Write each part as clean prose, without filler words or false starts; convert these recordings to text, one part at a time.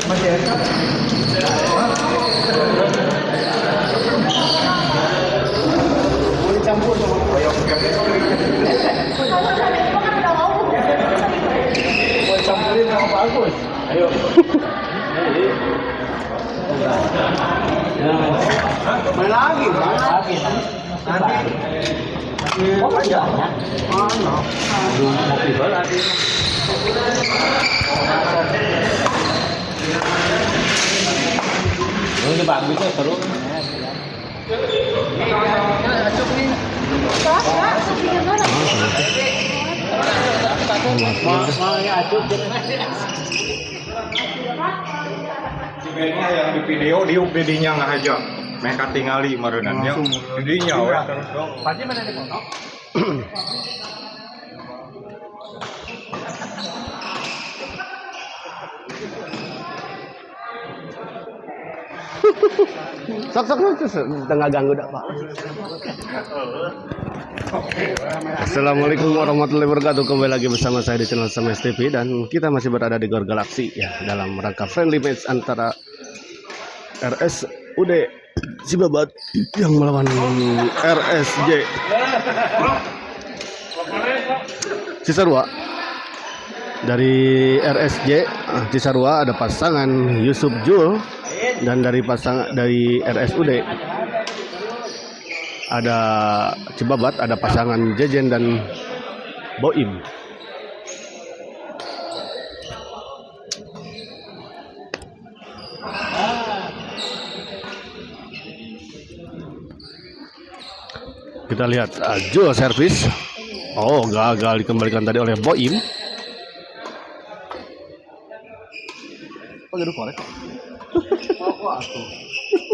Campur campurin sama Pak Agus. Ayo. Main lagi, nanti. Oh, panjangnya. Mana? Mau tiba lagi. Ini bagus ya, seru. Sebenarnya yang di video di UPD-nya nggak aja, mereka tinggali merenangnya, videonya ya terus dong. Pasti mana di foto? Sok tengah ganggu dak Pak. Assalamualaikum warahmatullahi wabarakatuh. Kembali lagi bersama saya di channel Sames TV dan kita masih berada di Gor Galaxy ya dalam rangka friendly match antara RSUD Cibabat yang melawan RSJ Cisarua. Dari RSJ Cisarua ada pasangan Yusuf Jul dan dari RSUD ada Cibabat ada pasangan Jejen dan Boim. Kita lihat Jul servis. Oh, gagal dikembalikan tadi oleh Boim. Oh, gitu korek. Oh, aku.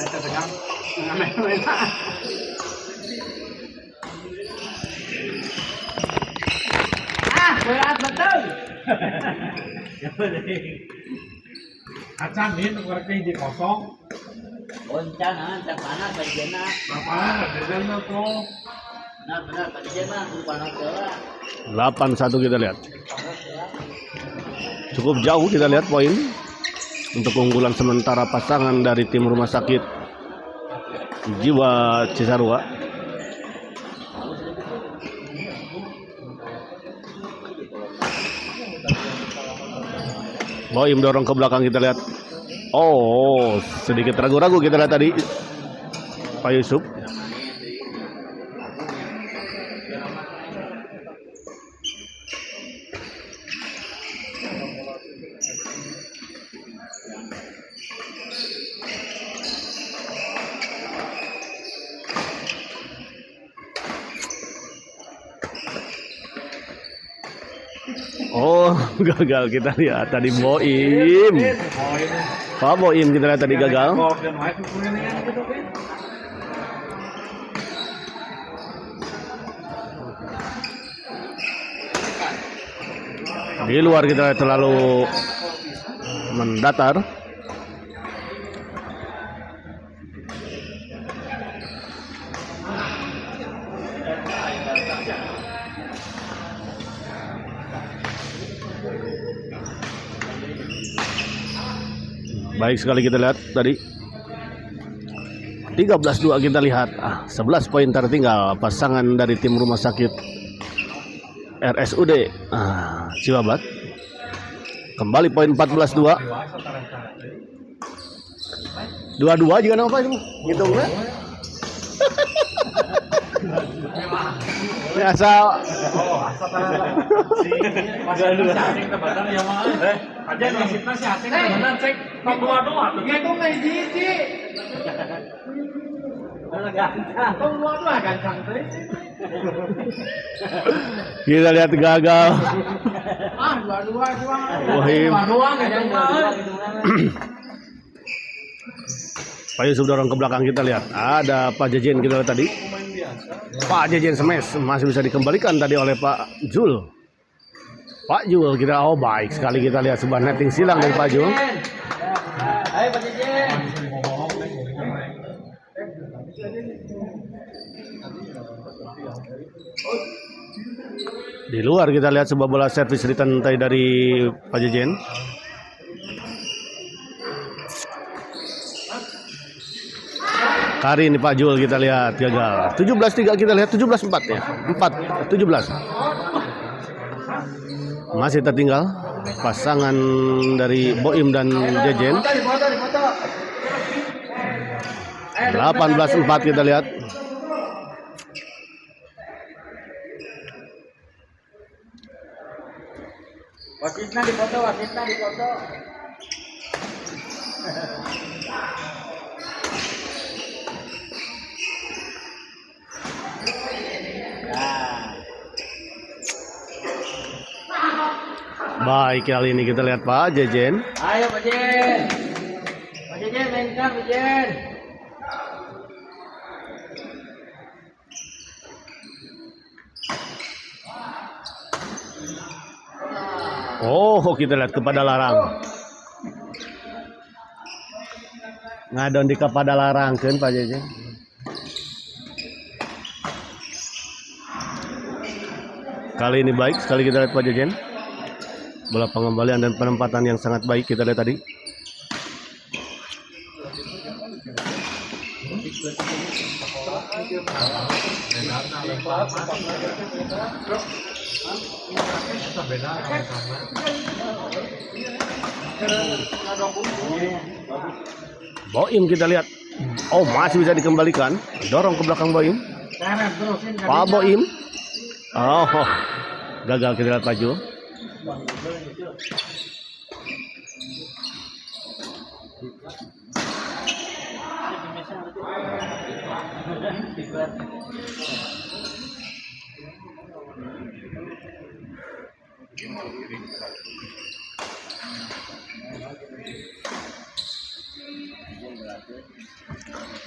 Saya tegang. Berat betul. Acan ini koreknya di kosong. Oncan cak panas bajena. Apa? Bejana tuh. Benar bajena tu panas geura. 8-1 kita lihat. Cukup jauh kita lihat poin untuk keunggulan sementara pasangan dari tim Rumah Sakit Jiwa Cisarua. Boim dorong ke belakang kita lihat. Oh, sedikit ragu-ragu kita lihat tadi Pak Yusuf. Oh, gagal kita lihat tadi Boim. Pak Boim kita lihat tadi gagal. Di luar kita lihat terlalu mendatar. Baik sekali kita lihat tadi 13-2 kita lihat 11 poin tertinggal pasangan dari tim Rumah Sakit RSUD Cibabat. Kembali poin 14-2. 2-2 juga apa itu? Hitungnya. Biasa. Asing tebakan ya mah. Aja nasibna si asing tebakan cek top 2 tuh. Itu nggak hiji. Top 2 tuh gancang teh. Kita lihat gagal. 2-2 doang. Boim. 2-2 gancang banget. Pak Yusuf dorong ke belakang kita lihat. Ada Pak Jejen kita lihat tadi. Pak Jejen smash masih bisa dikembalikan tadi oleh Pak Jul. Pak Jul kita baik sekali kita lihat sebuah netting silang dari Pak Jul. Ayo Pak Jejen. Di luar kita lihat sebuah bola servis ditentai dari Pak Jejen. Kali ini Pak Jul kita lihat gagal. 17-3 kita lihat 17-4 ya. 4-17. Masih tertinggal pasangan dari Boim dan Jejen. 18-4 kita lihat. Wasitnya dipoto, wasitnya dipoto. Baik, kali ini kita lihat Pak Jejen. Ayo Pak Jen. Pak Jejen mainkan Pak Jen. Oh, kita lihat kepada larang. Ngadon di kepada larang kan Pak Jejen. Kali ini baik sekali kita lihat Pak Jejen. Bola pengembalian dan penempatan yang sangat baik kita lihat tadi. Boim kita lihat. Oh, masih bisa dikembalikan. Dorong ke belakang Boim. Pak Boim. Oh, gagal kita lihat Pak Jul.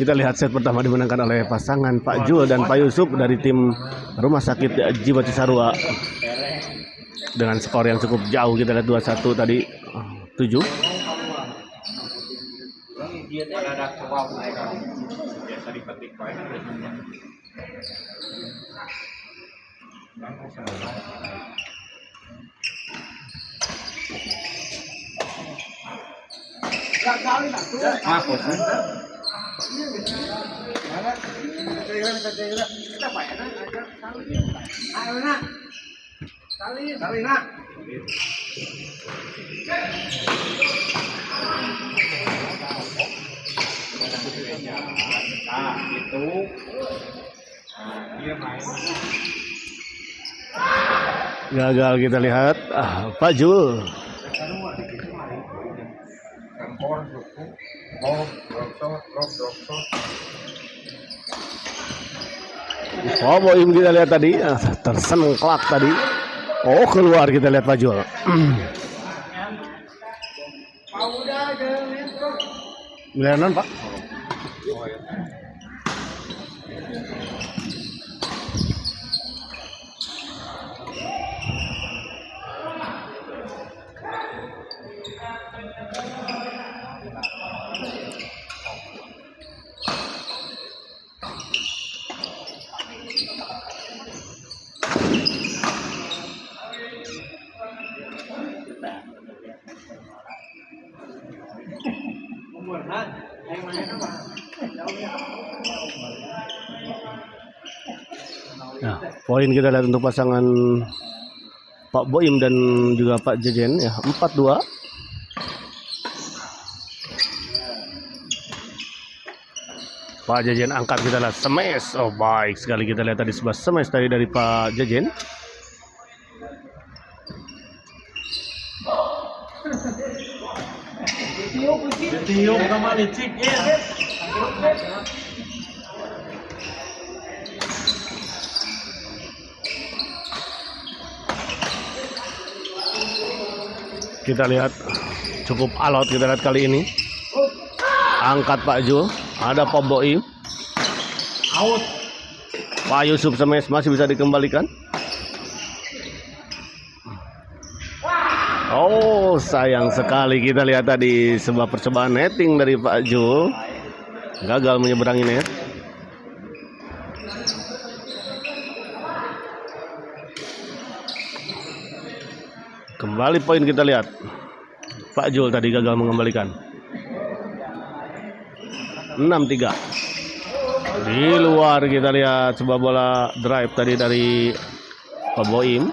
Kita lihat set pertama dimenangkan oleh pasangan Pak Jul dan Pak Yusuf dari tim Rumah Sakit Jiwa Cisarua dengan skor yang cukup jauh. Kita lihat 21 tadi 7. Gagal kita lihat Pak Jul. Oh, Boim kita lihat tadi tersengklak tadi. Oh, keluar kita lihat Pak Jul. Miliaran Pak. Nah, poin kita lihat untuk pasangan Pak Boim dan juga Pak Jejen ya, 4-2. Pak Jejen angkat, kita lihat smash. Oh, baik sekali kita lihat tadi sebuah smash tadi dari Pak Jejen. Ditiup sama licik ya. Kita lihat cukup alot kita lihat kali ini. Angkat Pak Jul, ada Pak Boim. Out. Pak Yusuf smash masih bisa dikembalikan. Oh, sayang sekali kita lihat tadi sebuah percobaan netting dari Pak Jul. Gagal menyeberangi net. Kembali poin kita lihat. Pak Jul tadi gagal mengembalikan. 6-3. Di luar kita lihat sebuah bola drive tadi dari Pak Boim.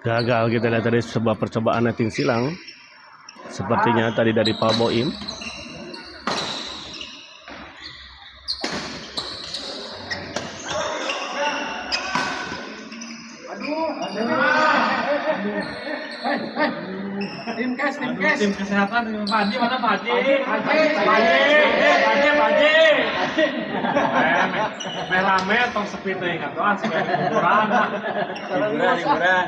Gagal kita lihat tadi sebuah percobaan netting silang. Sepertinya tadi dari Pak Boim. Tim kes. Tim kesehatan Pak Haji mana Pak Haji? Pak Haji. Merame tong sepi teh katuan supaya hiburan. Hiburan.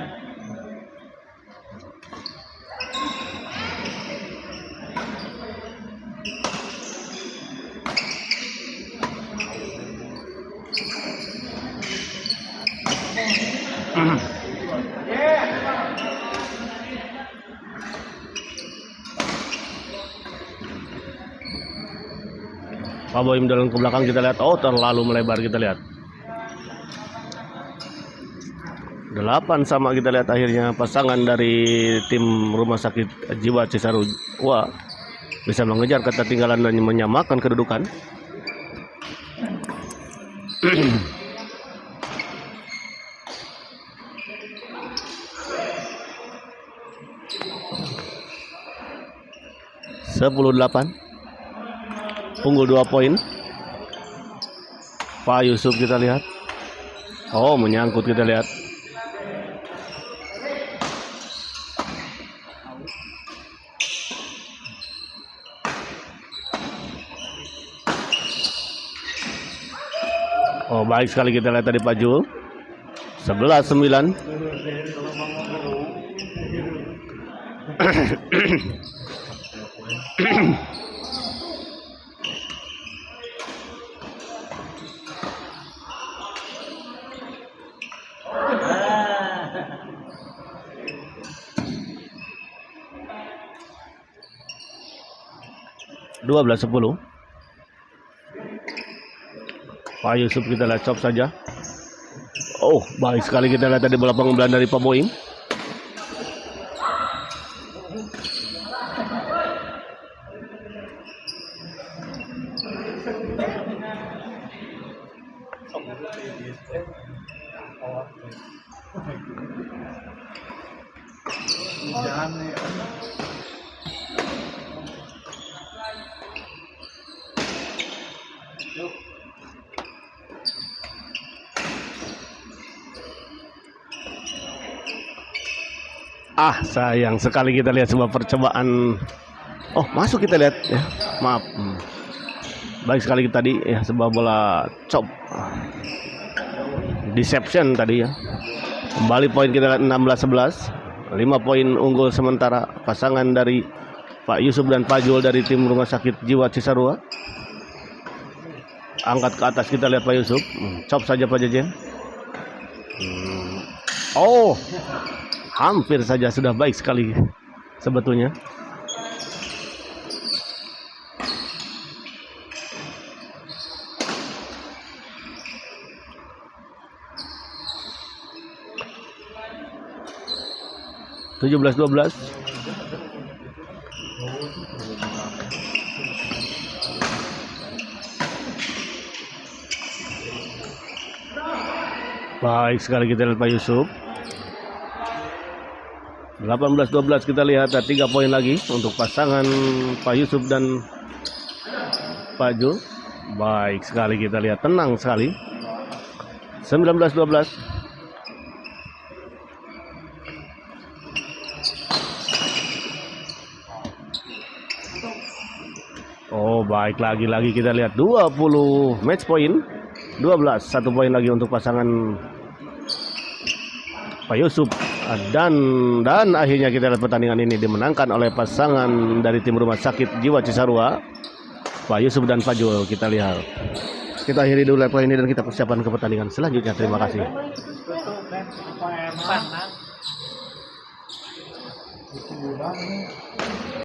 'Pak Boim dorong ke belakang kita lihat. Oh, terlalu melebar kita lihat. 8 sama kita lihat akhirnya pasangan dari tim Rumah Sakit Jiwa Cisarua bisa mengejar ketertinggalan dan menyamakan kedudukan. (10-8) unggul 2 poin. Pak Yusuf kita lihat. Oh, menyangkut kita lihat. Oh, baik sekali kita lihat tadi Pak Jul. 11-9. Dua 12-10. Pak Yusuf kita lihat chop saja. Oh, baik sekali kita lihat tadi bola pengembangan dari Pak Boim. Sayang sekali kita lihat sebuah percobaan. Oh, masuk kita lihat ya. Maaf. Baik sekali tadi ya, sebuah bola chop. Deception tadi ya. Kembali poin kita lihat 16-11. 5 poin unggul sementara pasangan dari Pak Yusuf dan Pak Jul dari tim Rumah Sakit Jiwa Cisarua. Angkat ke atas kita lihat Pak Yusuf. Chop saja Pak Jejen. Oh, hampir saja, sudah baik sekali sebetulnya. (17-12). Baik sekali kita lihat Pak Yusuf. 18-12 kita lihat, ada 3 poin lagi untuk pasangan Pak Yusuf dan Pak Jul. Baik sekali kita lihat, tenang sekali. 19-12. Oh, baik, lagi-lagi kita lihat 20 match point. 12, 1 poin lagi untuk pasangan Pak Yusuf. Dan akhirnya kita lihat pertandingan ini dimenangkan oleh pasangan dari tim Rumah Sakit Jiwa Cisarua, Pak Yusuf dan Pak Jul. Kita lihat. Kita akhiri dulu level ini dan kita persiapan ke pertandingan selanjutnya. Terima kasih. Itu udah ini.